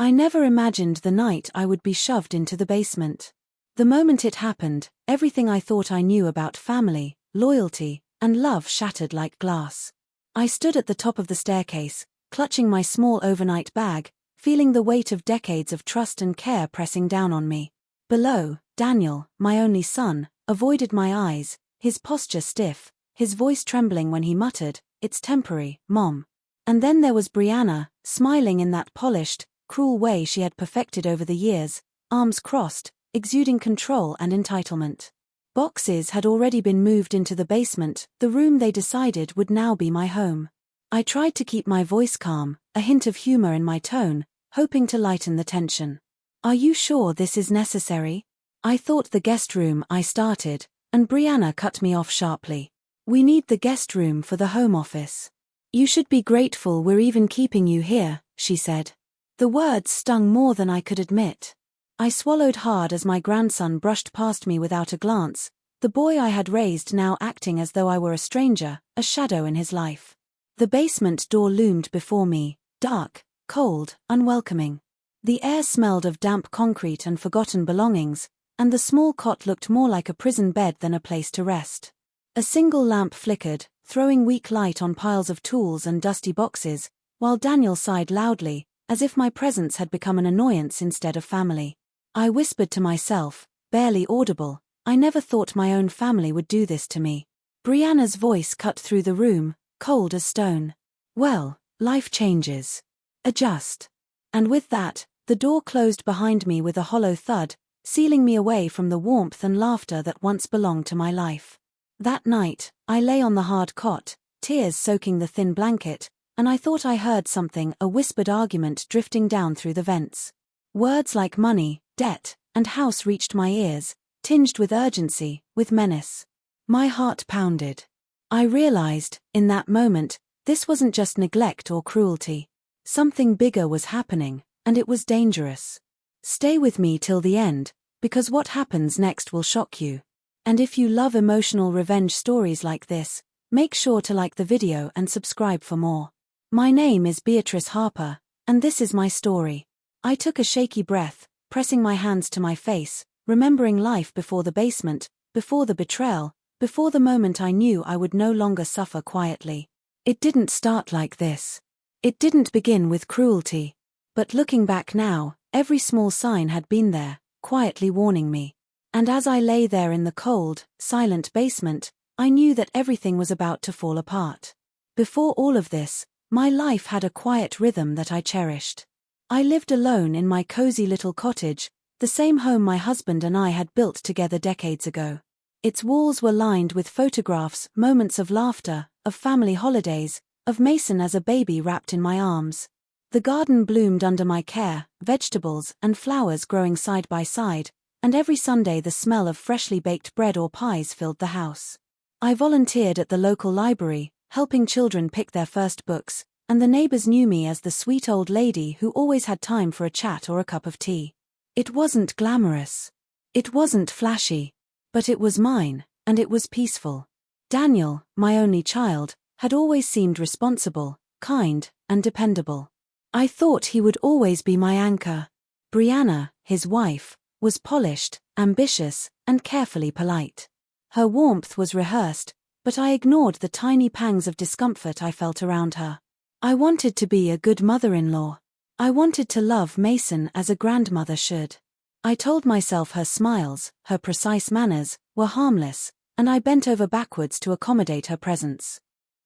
I never imagined the night I would be shoved into the basement. The moment it happened, everything I thought I knew about family, loyalty, and love shattered like glass. I stood at the top of the staircase, clutching my small overnight bag, feeling the weight of decades of trust and care pressing down on me. Below, Daniel, my only son, avoided my eyes, his posture stiff, his voice trembling when he muttered, "It's temporary, Mom." And then there was Brianna, smiling in that polished, cruel way she had perfected over the years, arms crossed, exuding control and entitlement. Boxes had already been moved into the basement, the room they decided would now be my home. I tried to keep my voice calm, a hint of humor in my tone, hoping to lighten the tension. "Are you sure this is necessary?" I thought the guest room, I started, and Brianna cut me off sharply. "We need the guest room for the home office. You should be grateful we're even keeping you here," she said. The words stung more than I could admit. I swallowed hard as my grandson brushed past me without a glance, the boy I had raised now acting as though I were a stranger, a shadow in his life. The basement door loomed before me, dark, cold, unwelcoming. The air smelled of damp concrete and forgotten belongings, and the small cot looked more like a prison bed than a place to rest. A single lamp flickered, throwing weak light on piles of tools and dusty boxes, while Daniel sighed loudly, as if my presence had become an annoyance instead of family. I whispered to myself, barely audible, "I never thought my own family would do this to me." Brianna's voice cut through the room, cold as stone. "Well, life changes. Adjust." And with that, the door closed behind me with a hollow thud, sealing me away from the warmth and laughter that once belonged to my life. That night, I lay on the hard cot, tears soaking the thin blanket, and I thought I heard something, a whispered argument drifting down through the vents. Words like money, debt, and house reached my ears, tinged with urgency, with menace. My heart pounded. I realized, in that moment, this wasn't just neglect or cruelty. Something bigger was happening, and it was dangerous. Stay with me till the end, because what happens next will shock you. And if you love emotional revenge stories like this, make sure to like the video and subscribe for more. My name is Beatrice Harper, and this is my story. I took a shaky breath, pressing my hands to my face, remembering life before the basement, before the betrayal, before the moment I knew I would no longer suffer quietly. It didn't start like this. It didn't begin with cruelty. But looking back now, every small sign had been there, quietly warning me. And as I lay there in the cold, silent basement, I knew that everything was about to fall apart. Before all of this, my life had a quiet rhythm that I cherished. I lived alone in my cozy little cottage, the same home my husband and I had built together decades ago. Its walls were lined with photographs, moments of laughter, of family holidays, of Mason as a baby wrapped in my arms. The garden bloomed under my care, vegetables and flowers growing side by side, and every Sunday the smell of freshly baked bread or pies filled the house. I volunteered at the local library, helping children pick their first books, and the neighbors knew me as the sweet old lady who always had time for a chat or a cup of tea. It wasn't glamorous. It wasn't flashy. But it was mine, and it was peaceful. Daniel, my only child, had always seemed responsible, kind, and dependable. I thought he would always be my anchor. Brianna, his wife, was polished, ambitious, and carefully polite. Her warmth was rehearsed, but I ignored the tiny pangs of discomfort I felt around her. I wanted to be a good mother-in-law. I wanted to love Mason as a grandmother should. I told myself her smiles, her precise manners, were harmless, and I bent over backwards to accommodate her presence.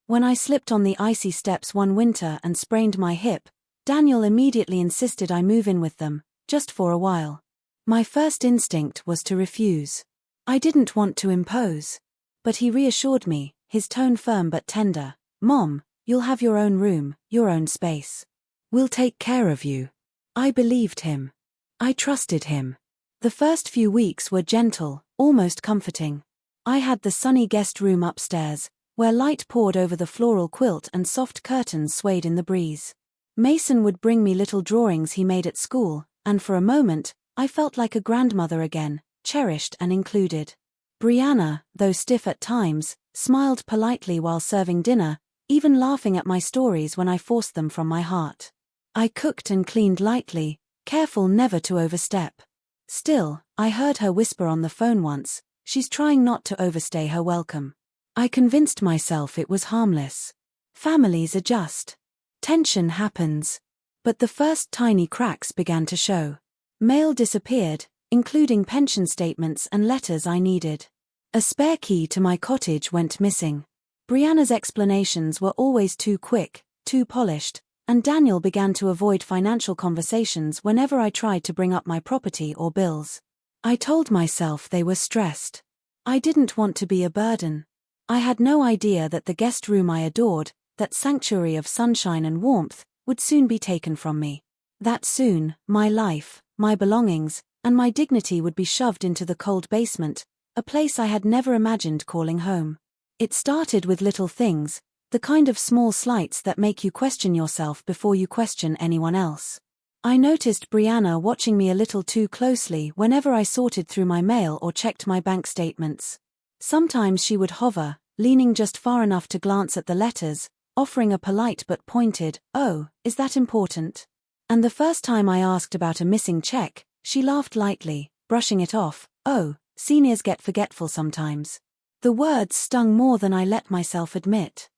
When I slipped on the icy steps one winter and sprained my hip, Daniel immediately insisted I move in with them, just for a while. My first instinct was to refuse. I didn't want to impose. But he reassured me, his tone firm but tender. "Mom, you'll have your own room, your own space. We'll take care of you." I believed him. I trusted him. The first few weeks were gentle, almost comforting. I had the sunny guest room upstairs, where light poured over the floral quilt and soft curtains swayed in the breeze. Mason would bring me little drawings he made at school, and for a moment, I felt like a grandmother again, cherished and included. Brianna, though stiff at times, smiled politely while serving dinner, even laughing at my stories when I forced them from my heart. I cooked and cleaned lightly, careful never to overstep. Still, I heard her whisper on the phone once, "She's trying not to overstay her welcome." I convinced myself it was harmless. Families adjust. Tension happens. But the first tiny cracks began to show. Mail disappeared, including pension statements and letters I needed. A spare key to my cottage went missing. Brianna's explanations were always too quick, too polished, and Daniel began to avoid financial conversations whenever I tried to bring up my property or bills. I told myself they were stressed. I didn't want to be a burden. I had no idea that the guest room I adored, that sanctuary of sunshine and warmth, would soon be taken from me. That soon, my life, my belongings, and my dignity would be shoved into the cold basement, a place I had never imagined calling home. It started with little things, the kind of small slights that make you question yourself before you question anyone else. I noticed Brianna watching me a little too closely whenever I sorted through my mail or checked my bank statements. Sometimes she would hover, leaning just far enough to glance at the letters, offering a polite but pointed, "Oh, is that important?" And the first time I asked about a missing check, she laughed lightly, brushing it off. "Oh, seniors get forgetful sometimes." The words stung more than I let myself admit.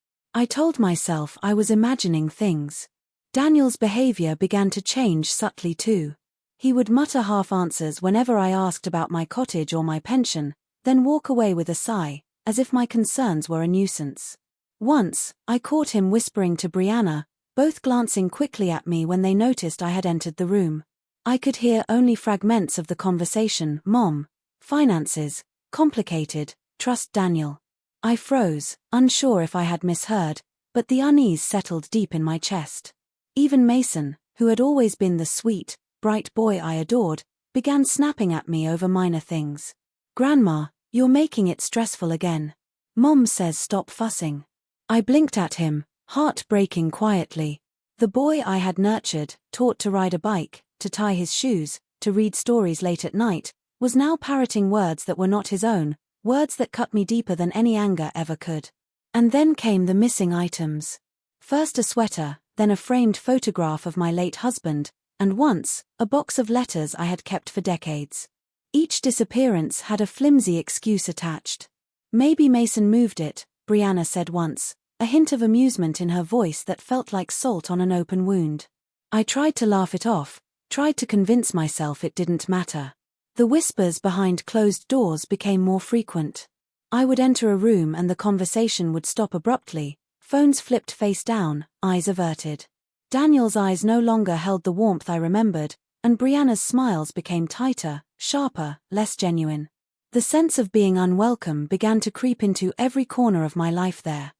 I told myself I was imagining things. Daniel's behavior began to change subtly too. He would mutter half answers whenever I asked about my cottage or my pension, then walk away with a sigh, as if my concerns were a nuisance. Once, I caught him whispering to Brianna, both glancing quickly at me when they noticed I had entered the room. I could hear only fragments of the conversation. "Mom, finances, complicated, trust Daniel." I froze, unsure if I had misheard, but the unease settled deep in my chest. Even Mason, who had always been the sweet, bright boy I adored, began snapping at me over minor things. "Grandma, you're making it stressful again. Mom says stop fussing." I blinked at him, heart breaking quietly. The boy I had nurtured, taught to ride a bike, to tie his shoes, to read stories late at night, was now parroting words that were not his own, words that cut me deeper than any anger ever could. And then came the missing items. First a sweater, then a framed photograph of my late husband, and once, a box of letters I had kept for decades. Each disappearance had a flimsy excuse attached. "Maybe Mason moved it," Brianna said once, a hint of amusement in her voice that felt like salt on an open wound. I tried to laugh it off, tried to convince myself it didn't matter. The whispers behind closed doors became more frequent. I would enter a room and the conversation would stop abruptly, phones flipped face down, eyes averted. Daniel's eyes no longer held the warmth I remembered, and Brianna's smiles became tighter, sharper, less genuine. The sense of being unwelcome began to creep into every corner of my life there.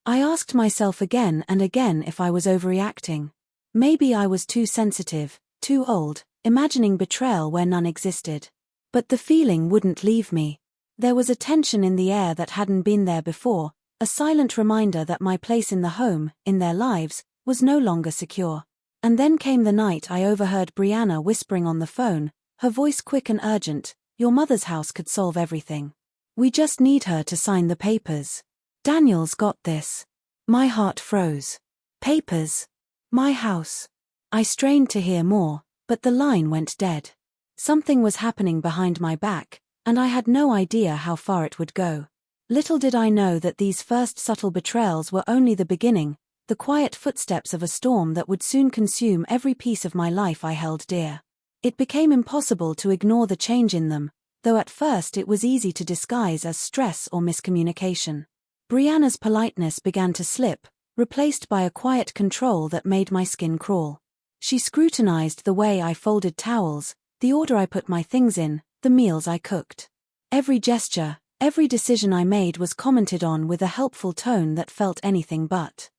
I asked myself again and again if I was overreacting. Maybe I was too sensitive, too old, imagining betrayal where none existed. But the feeling wouldn't leave me. There was a tension in the air that hadn't been there before, a silent reminder that my place in the home, in their lives, was no longer secure. And then came the night I overheard Brianna whispering on the phone, her voice quick and urgent, "Your mother's house could solve everything. We just need her to sign the papers. Daniel's got this." My heart froze. Papers? My house? I strained to hear more, but the line went dead. Something was happening behind my back, and I had no idea how far it would go. Little did I know that these first subtle betrayals were only the beginning, the quiet footsteps of a storm that would soon consume every piece of my life I held dear. It became impossible to ignore the change in them, though at first it was easy to disguise as stress or miscommunication. Brianna's politeness began to slip, replaced by a quiet control that made my skin crawl. She scrutinized the way I folded towels, the order I put my things in, the meals I cooked. Every gesture, every decision I made was commented on with a helpful tone that felt anything but.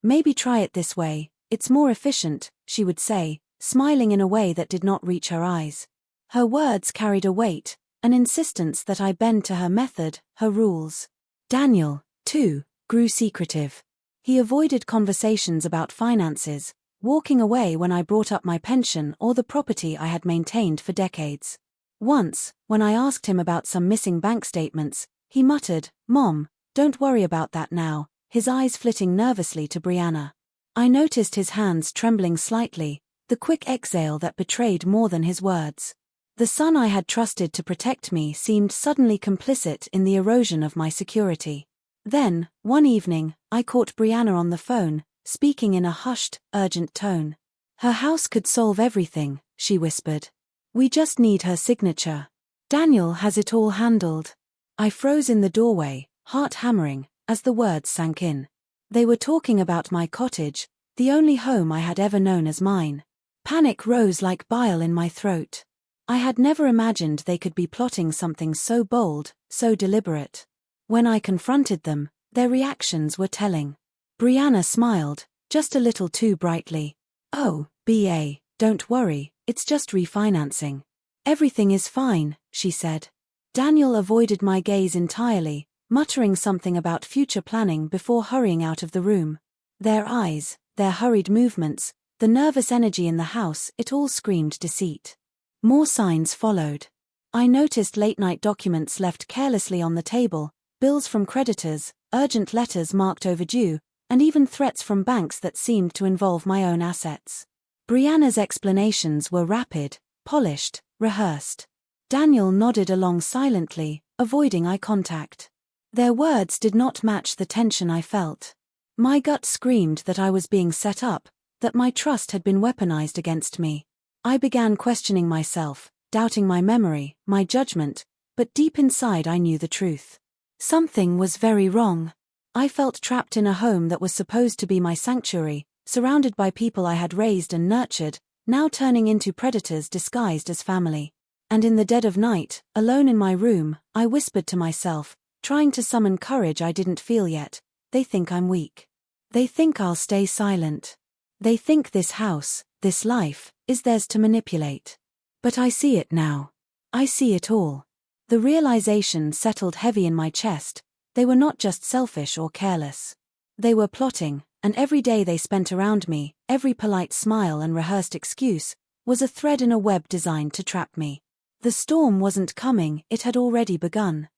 Maybe try it this way, it's more efficient," she would say, smiling in a way that did not reach her eyes. Her words carried a weight, an insistence that I bend to her method, her rules. Daniel, too, grew secretive. He avoided conversations about finances, walking away when I brought up my pension or the property I had maintained for decades. Once, when I asked him about some missing bank statements, he muttered, "Mom, don't worry about that now," his eyes flitting nervously to Brianna. I noticed his hands trembling slightly, the quick exhale that betrayed more than his words. The son I had trusted to protect me seemed suddenly complicit in the erosion of my security. Then, one evening, I caught Brianna on the phone, speaking in a hushed, urgent tone. "Her house could solve everything," she whispered. "We just need her signature. Daniel has it all handled." I froze in the doorway, heart hammering, as the words sank in. They were talking about my cottage, the only home I had ever known as mine. Panic rose like bile in my throat. I had never imagined they could be plotting something so bold, so deliberate. When I confronted them, their reactions were telling. Brianna smiled, just a little too brightly. "Oh, BA, don't worry, it's just refinancing. Everything is fine," she said. Daniel avoided my gaze entirely, muttering something about future planning before hurrying out of the room. Their eyes, their hurried movements, the nervous energy in the house, it all screamed deceit. More signs followed. I noticed late-night documents left carelessly on the table, bills from creditors, urgent letters marked overdue, and even threats from banks that seemed to involve my own assets. Brianna's explanations were rapid, polished, rehearsed. Daniel nodded along silently, avoiding eye contact. Their words did not match the tension I felt. My gut screamed that I was being set up, that my trust had been weaponized against me. I began questioning myself, doubting my memory, my judgment, but deep inside I knew the truth. Something was very wrong. I felt trapped in a home that was supposed to be my sanctuary, surrounded by people I had raised and nurtured, now turning into predators disguised as family. And in the dead of night, alone in my room, I whispered to myself, trying to summon courage I didn't feel yet, "They think I'm weak. They think I'll stay silent. They think this house, this life, is theirs to manipulate." But I see it now. I see it all. The realization settled heavy in my chest. They were not just selfish or careless. They were plotting, and every day they spent around me, every polite smile and rehearsed excuse, was a thread in a web designed to trap me. The storm wasn't coming, it had already begun.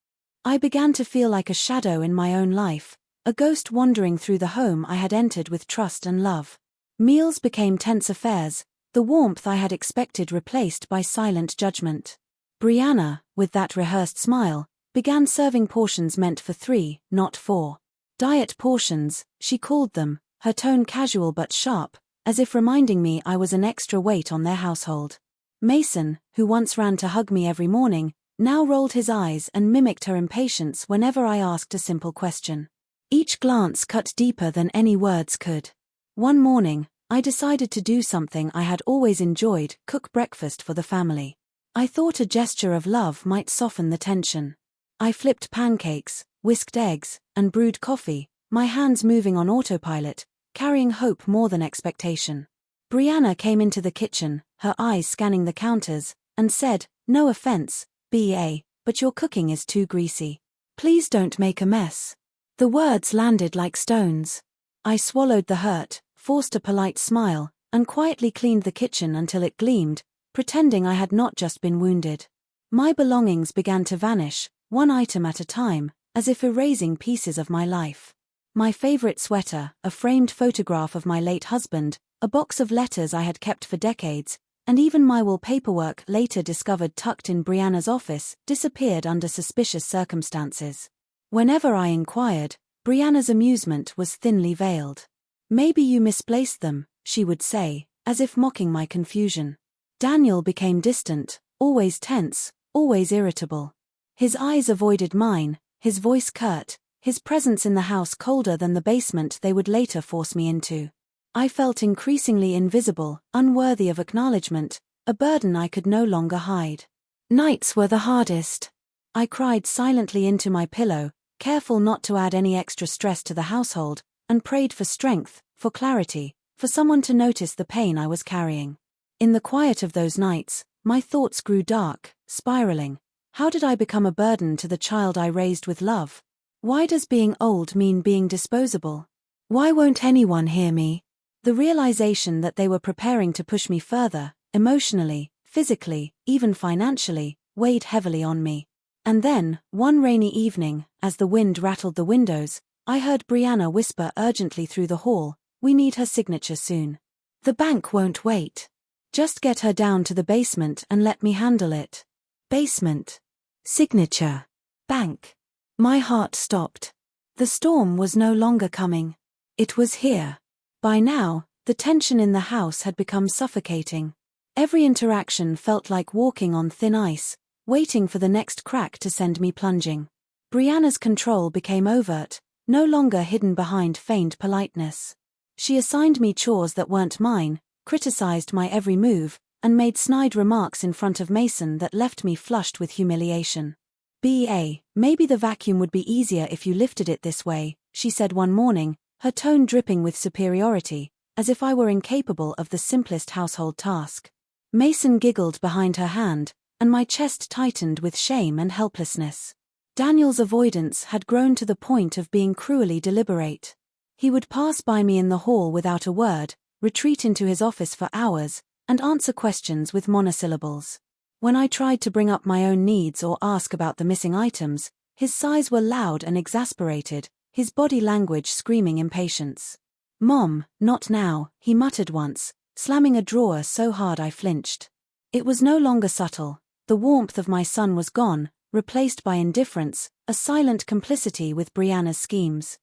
I began to feel like a shadow in my own life, a ghost wandering through the home I had entered with trust and love. Meals became tense affairs, the warmth I had expected replaced by silent judgment. Brianna, with that rehearsed smile, began serving portions meant for 3, not 4. Diet portions, she called them, her tone casual but sharp, as if reminding me I was an extra weight on their household. Mason, who once ran to hug me every morning, now rolled his eyes and mimicked her impatience whenever I asked a simple question. Each glance cut deeper than any words could. One morning, I decided to do something I had always enjoyed, cook breakfast for the family. I thought a gesture of love might soften the tension. I flipped pancakes, whisked eggs, and brewed coffee, my hands moving on autopilot, carrying hope more than expectation. Brianna came into the kitchen, her eyes scanning the counters, and said, "No offense, BA, but your cooking is too greasy. Please don't make a mess." The words landed like stones. I swallowed the hurt, forced a polite smile, and quietly cleaned the kitchen until it gleamed, pretending I had not just been wounded. My belongings began to vanish, one item at a time, as if erasing pieces of my life. My favorite sweater, a framed photograph of my late husband, a box of letters I had kept for decades, and even my will paperwork later discovered tucked in Brianna's office, disappeared under suspicious circumstances. Whenever I inquired, Brianna's amusement was thinly veiled. "Maybe you misplaced them," she would say, as if mocking my confusion. Daniel became distant, always tense, always irritable. His eyes avoided mine, his voice curt, his presence in the house colder than the basement they would later force me into. I felt increasingly invisible, unworthy of acknowledgement, a burden I could no longer hide. Nights were the hardest. I cried silently into my pillow, careful not to add any extra stress to the household, and prayed for strength, for clarity, for someone to notice the pain I was carrying. In the quiet of those nights, my thoughts grew dark, spiraling. How did I become a burden to the child I raised with love? Why does being old mean being disposable? Why won't anyone hear me? The realization that they were preparing to push me further, emotionally, physically, even financially, weighed heavily on me. And then, one rainy evening, as the wind rattled the windows, I heard Brianna whisper urgently through the hall, "We need her signature soon. The bank won't wait." Just get her down to the basement and let me handle it. Basement. Signature. Bank. My heart stopped. The storm was no longer coming. It was here. By now, the tension in the house had become suffocating. Every interaction felt like walking on thin ice, waiting for the next crack to send me plunging. Brianna's control became overt, no longer hidden behind feigned politeness. She assigned me chores that weren't mine, criticized my every move, and made snide remarks in front of Mason that left me flushed with humiliation. Maybe the vacuum would be easier if you lifted it this way, she said one morning, her tone dripping with superiority, as if I were incapable of the simplest household task. Mason giggled behind her hand, and my chest tightened with shame and helplessness. Daniel's avoidance had grown to the point of being cruelly deliberate. He would pass by me in the hall without a word, retreat into his office for hours, and answer questions with monosyllables. When I tried to bring up my own needs or ask about the missing items, his sighs were loud and exasperated, his body language screaming impatience. "Mom, not now," he muttered once, slamming a drawer so hard I flinched. It was no longer subtle. The warmth of my son was gone, replaced by indifference, a silent complicity with Brianna's schemes.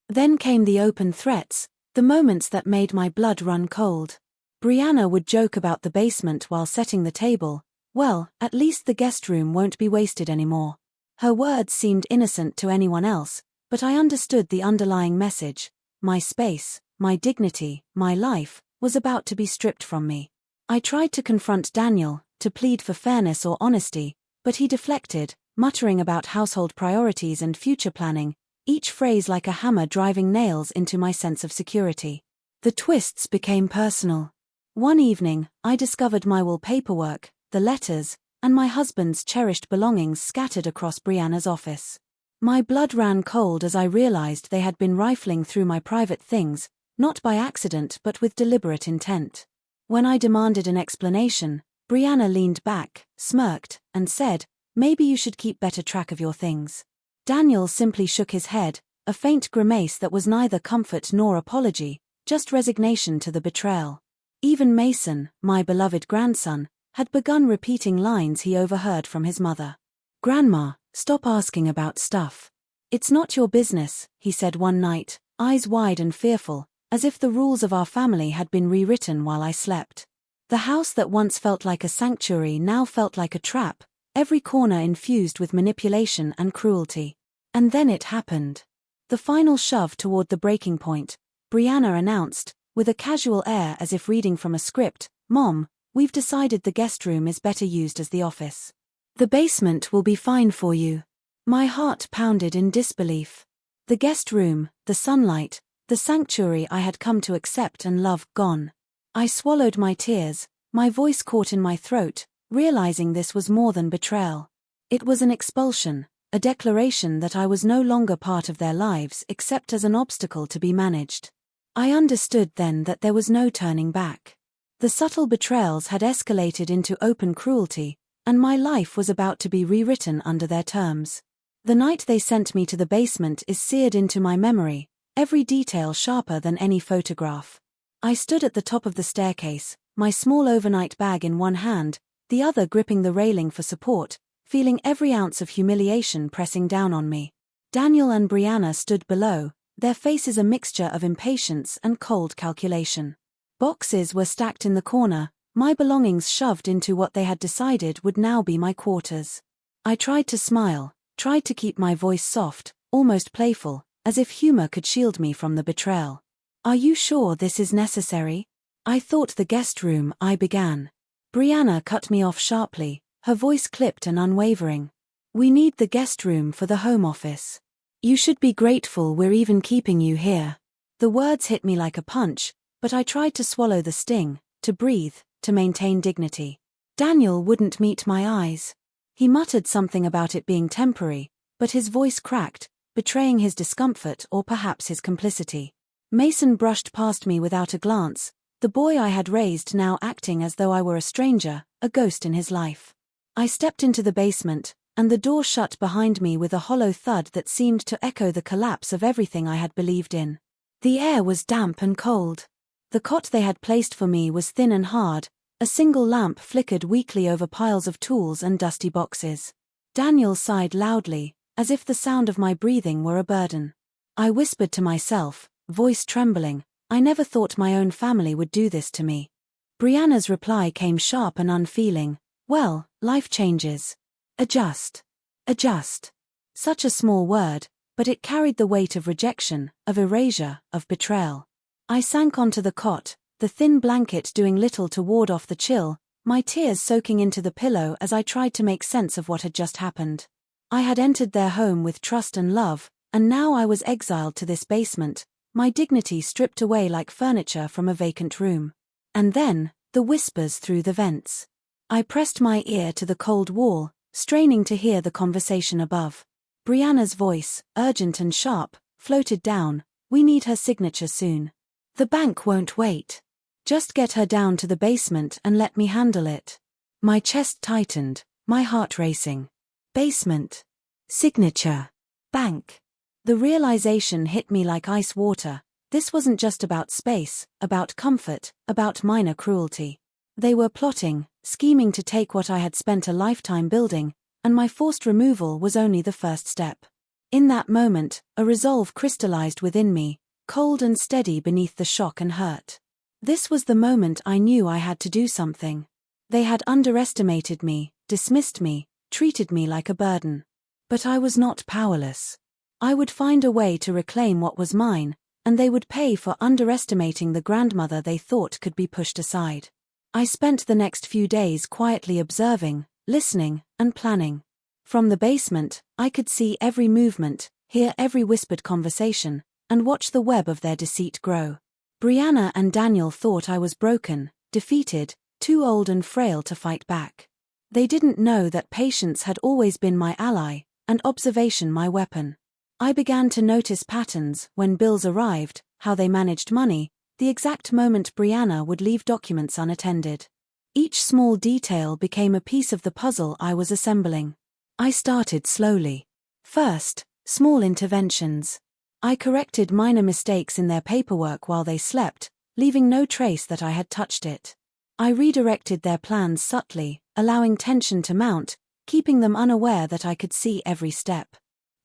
Then came the open threats, the moments that made my blood run cold. Brianna would joke about the basement while setting the table. Well, at least the guest room won't be wasted anymore. Her words seemed innocent to anyone else, but I understood the underlying message. My space, my dignity, my life, was about to be stripped from me. I tried to confront Daniel, to plead for fairness or honesty, but he deflected, muttering about household priorities and future planning, each phrase like a hammer driving nails into my sense of security. The twists became personal. One evening, I discovered my wallpaperwork, the letters, and my husband's cherished belongings scattered across Brianna's office. My blood ran cold as I realized they had been rifling through my private things, not by accident but with deliberate intent. When I demanded an explanation, Brianna leaned back, smirked, and said, "Maybe you should keep better track of your things." Daniel simply shook his head, a faint grimace that was neither comfort nor apology, just resignation to the betrayal. Even Mason, my beloved grandson, had begun repeating lines he overheard from his mother. "Grandma, stop asking about stuff. It's not your business," he said one night, eyes wide and fearful, as if the rules of our family had been rewritten while I slept. The house that once felt like a sanctuary now felt like a trap, every corner infused with manipulation and cruelty. And then it happened. The final shove toward the breaking point. Brianna announced, with a casual air as if reading from a script, "Mom, we've decided the guest room is better used as the office. The basement will be fine for you." My heart pounded in disbelief. The guest room, the sunlight, the sanctuary I had come to accept and love, gone. I swallowed my tears, my voice caught in my throat, realizing this was more than betrayal. It was an expulsion, a declaration that I was no longer part of their lives except as an obstacle to be managed. I understood then that there was no turning back. The subtle betrayals had escalated into open cruelty, and my life was about to be rewritten under their terms. The night they sent me to the basement is seared into my memory, every detail sharper than any photograph. I stood at the top of the staircase, my small overnight bag in one hand, the other gripping the railing for support, feeling every ounce of humiliation pressing down on me. Daniel and Brianna stood below, their faces a mixture of impatience and cold calculation. Boxes were stacked in the corner, my belongings shoved into what they had decided would now be my quarters. I tried to smile, tried to keep my voice soft, almost playful, as if humor could shield me from the betrayal. "Are you sure this is necessary? I thought the guest room," I began. Brianna cut me off sharply, her voice clipped and unwavering. "We need the guest room for the home office. You should be grateful we're even keeping you here." The words hit me like a punch, but I tried to swallow the sting, to breathe, to maintain dignity. Daniel wouldn't meet my eyes. He muttered something about it being temporary, but his voice cracked, betraying his discomfort or perhaps his complicity. Mason brushed past me without a glance, the boy I had raised now acting as though I were a stranger, a ghost in his life. I stepped into the basement, and the door shut behind me with a hollow thud that seemed to echo the collapse of everything I had believed in. The air was damp and cold. The cot they had placed for me was thin and hard, A single lamp flickered weakly over piles of tools and dusty boxes. Daniel sighed loudly, as if the sound of my breathing were a burden. I whispered to myself, voice trembling, I never thought my own family would do this to me. Brianna's reply came sharp and unfeeling. Well, life changes. Adjust. Adjust. Such a small word, but it carried the weight of rejection, of erasure, of betrayal. I sank onto the cot, the thin blanket doing little to ward off the chill, my tears soaking into the pillow as I tried to make sense of what had just happened. I had entered their home with trust and love, and now I was exiled to this basement, my dignity stripped away like furniture from a vacant room. And then, the whispers through the vents. I pressed my ear to the cold wall, straining to hear the conversation above. Brianna's voice, urgent and sharp, floated down, we need her signature soon. The bank won't wait. Just get her down to the basement and let me handle it. My chest tightened, my heart racing. Basement. Signature. Bank. The realization hit me like ice water. This wasn't just about space, about comfort, about minor cruelty. They were plotting, scheming to take what I had spent a lifetime building, and my forced removal was only the first step. In that moment, a resolve crystallized within me, cold and steady beneath the shock and hurt. This was the moment I knew I had to do something. They had underestimated me, dismissed me, treated me like a burden. But I was not powerless. I would find a way to reclaim what was mine, and they would pay for underestimating the grandmother they thought could be pushed aside. I spent the next few days quietly observing, listening, and planning. From the basement, I could see every movement, hear every whispered conversation, and watch the web of their deceit grow. Brianna and Daniel thought I was broken, defeated, too old and frail to fight back. They didn't know that patience had always been my ally, and observation my weapon. I began to notice patterns when bills arrived, how they managed money, the exact moment Brianna would leave documents unattended. Each small detail became a piece of the puzzle I was assembling. I started slowly. First, small interventions. I corrected minor mistakes in their paperwork while they slept, leaving no trace that I had touched it. I redirected their plans subtly, allowing tension to mount, keeping them unaware that I could see every step.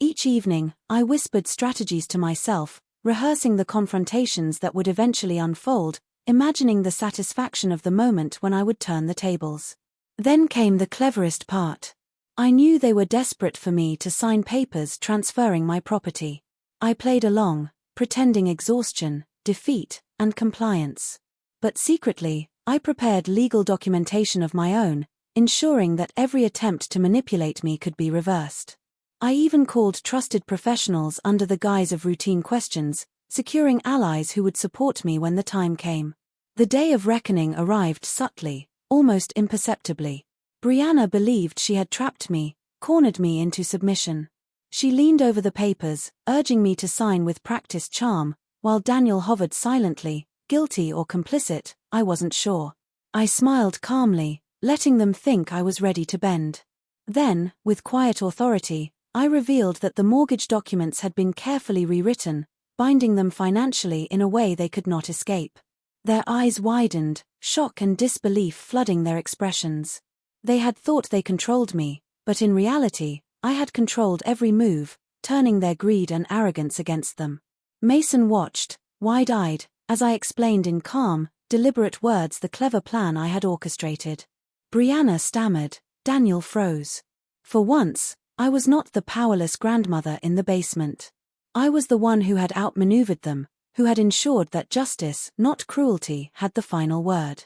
Each evening, I whispered strategies to myself, rehearsing the confrontations that would eventually unfold, imagining the satisfaction of the moment when I would turn the tables. Then came the cleverest part. I knew they were desperate for me to sign papers transferring my property. I played along, pretending exhaustion, defeat, and compliance. But secretly, I prepared legal documentation of my own, ensuring that every attempt to manipulate me could be reversed. I even called trusted professionals under the guise of routine questions, securing allies who would support me when the time came. The day of reckoning arrived subtly, almost imperceptibly. Brianna believed she had trapped me, cornered me into submission. She leaned over the papers, urging me to sign with practiced charm, while Daniel hovered silently, guilty or complicit, I wasn't sure. I smiled calmly, letting them think I was ready to bend. Then, with quiet authority, I revealed that the mortgage documents had been carefully rewritten, binding them financially in a way they could not escape. Their eyes widened, shock and disbelief flooding their expressions. They had thought they controlled me, but in reality, I had controlled every move, turning their greed and arrogance against them. Mason watched, wide-eyed, as I explained in calm, deliberate words the clever plan I had orchestrated. Brianna stammered, Daniel froze. For once, I was not the powerless grandmother in the basement. I was the one who had outmaneuvered them, who had ensured that justice, not cruelty, had the final word.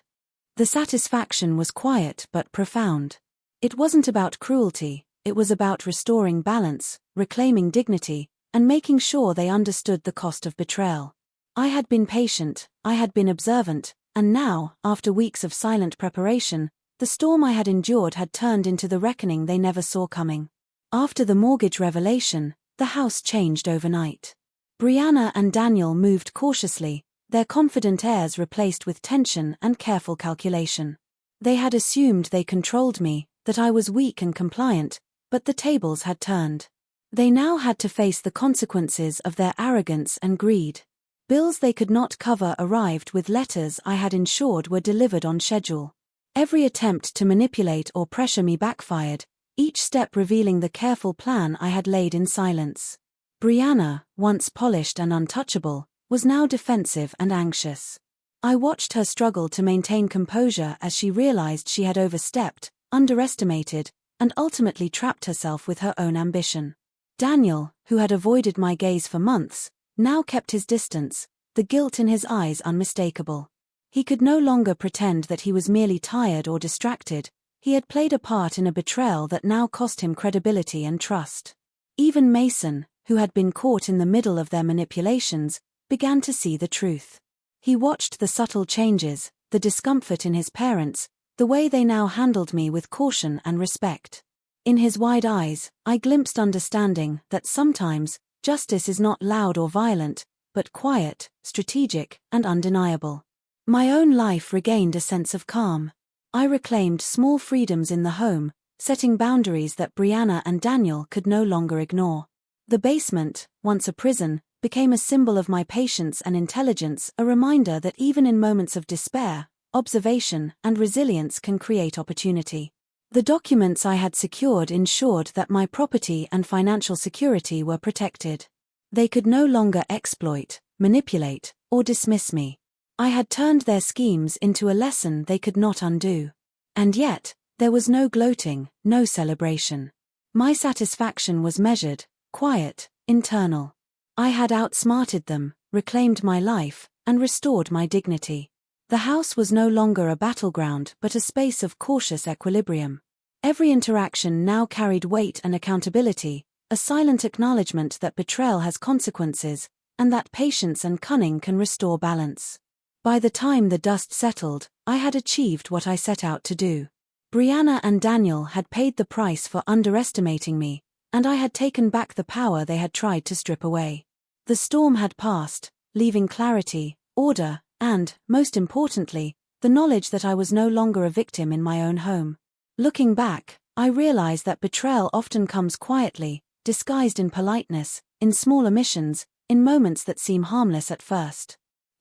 The satisfaction was quiet but profound. It wasn't about cruelty, it was about restoring balance, reclaiming dignity, and making sure they understood the cost of betrayal. I had been patient, I had been observant, and now, after weeks of silent preparation, the storm I had endured had turned into the reckoning they never saw coming. After the mortgage revelation, the house changed overnight. Brianna and Daniel moved cautiously, their confident airs replaced with tension and careful calculation. They had assumed they controlled me, that I was weak and compliant, but the tables had turned. They now had to face the consequences of their arrogance and greed. Bills they could not cover arrived with letters I had ensured were delivered on schedule. Every attempt to manipulate or pressure me backfired, each step revealing the careful plan I had laid in silence. Brianna, once polished and untouchable, was now defensive and anxious. I watched her struggle to maintain composure as she realized she had overstepped, underestimated, and ultimately trapped herself with her own ambition. Daniel, who had avoided my gaze for months, now kept his distance, the guilt in his eyes unmistakable. He could no longer pretend that he was merely tired or distracted. He had played a part in a betrayal that now cost him credibility and trust. Even Mason, who had been caught in the middle of their manipulations, began to see the truth. He watched the subtle changes, the discomfort in his parents, the way they now handled me with caution and respect. In his wide eyes, I glimpsed understanding that sometimes, justice is not loud or violent, but quiet, strategic, and undeniable. My own life regained a sense of calm. I reclaimed small freedoms in the home, setting boundaries that Brianna and Daniel could no longer ignore. The basement, once a prison, became a symbol of my patience and intelligence, a reminder that even in moments of despair, observation and resilience can create opportunity. The documents I had secured ensured that my property and financial security were protected. They could no longer exploit, manipulate, or dismiss me. I had turned their schemes into a lesson they could not undo. And yet, there was no gloating, no celebration. My satisfaction was measured, quiet, internal. I had outsmarted them, reclaimed my life, and restored my dignity. The house was no longer a battleground but a space of cautious equilibrium. Every interaction now carried weight and accountability, a silent acknowledgement that betrayal has consequences, and that patience and cunning can restore balance. By the time the dust settled, I had achieved what I set out to do. Brianna and Daniel had paid the price for underestimating me, and I had taken back the power they had tried to strip away. The storm had passed, leaving clarity, order, and, most importantly, the knowledge that I was no longer a victim in my own home. Looking back, I realized that betrayal often comes quietly, disguised in politeness, in small omissions, in moments that seem harmless at first.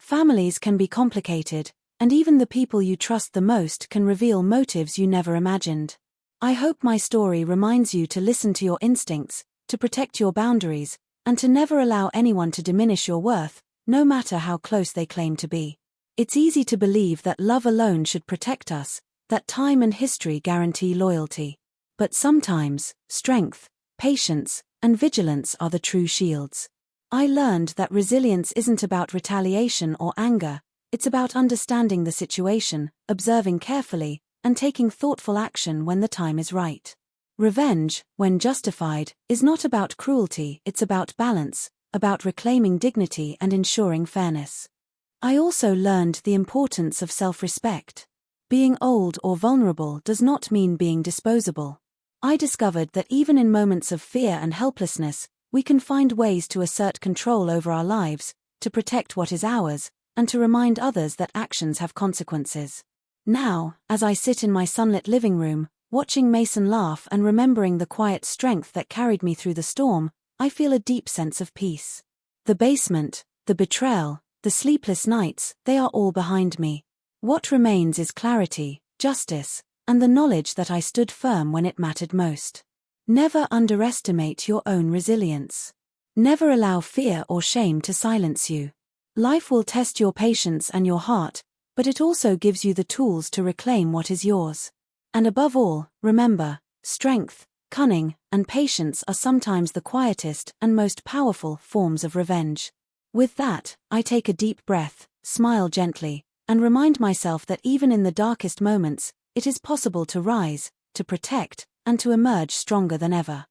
Families can be complicated, and even the people you trust the most can reveal motives you never imagined. I hope my story reminds you to listen to your instincts, to protect your boundaries, and to never allow anyone to diminish your worth, no matter how close they claim to be. It's easy to believe that love alone should protect us, that time and history guarantee loyalty. But sometimes, strength, patience, and vigilance are the true shields. I learned that resilience isn't about retaliation or anger, it's about understanding the situation, observing carefully, and taking thoughtful action when the time is right. Revenge, when justified, is not about cruelty, it's about balance, about reclaiming dignity and ensuring fairness. I also learned the importance of self-respect. Being old or vulnerable does not mean being disposable. I discovered that even in moments of fear and helplessness, we can find ways to assert control over our lives, to protect what is ours, and to remind others that actions have consequences. Now, as I sit in my sunlit living room, watching Mason laugh and remembering the quiet strength that carried me through the storm, I feel a deep sense of peace. The basement, the betrayal, the sleepless nights, they are all behind me. What remains is clarity, justice, and the knowledge that I stood firm when it mattered most. Never underestimate your own resilience. Never allow fear or shame to silence you. Life will test your patience and your heart, but it also gives you the tools to reclaim what is yours. And above all, remember, strength, cunning, and patience are sometimes the quietest and most powerful forms of revenge. With that, I take a deep breath, smile gently, and remind myself that even in the darkest moments, it is possible to rise, to protect, and to emerge stronger than ever.